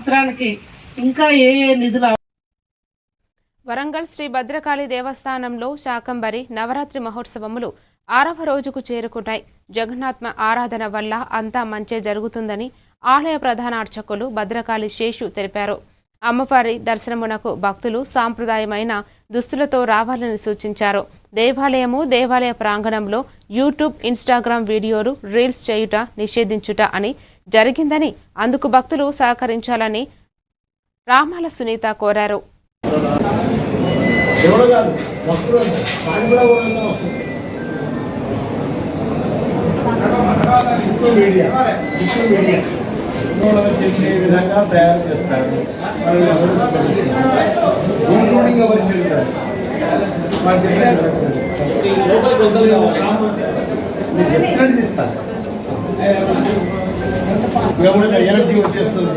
సంవత్సరానికి ఇంకా ఏ నిధులు. వరంగల్ శ్రీ భద్రకాళి దేవస్థానంలో శాకంబరి నవరాత్రి మహోత్సవములు 6వ రోజుకు చేరుకున్నాయి. జగన్నాథ ఆరాధన వల్ల అంతా మంచే జరుగుతుందని ఆలయ ప్రధాన అర్చకులు భద్రకాళి శేషు తెలిపారు. అమ్మవారి దర్శనమునకు భక్తులు సాంప్రదాయమైన దుస్తులతో రావాలని సూచించారు. దేవాలయ ప్రాంగణంలో యూట్యూబ్, ఇన్స్టాగ్రామ్ వీడియోలు, రీల్స్ చేయుట నిషేధించుట అని జరిగిందని, అందుకు భక్తులు సహకరించాలని రామాల సునీత కోరారు. చేసే విధంగా తయారు చేస్తారు. ఎనర్జీ వచ్చేస్తుంది.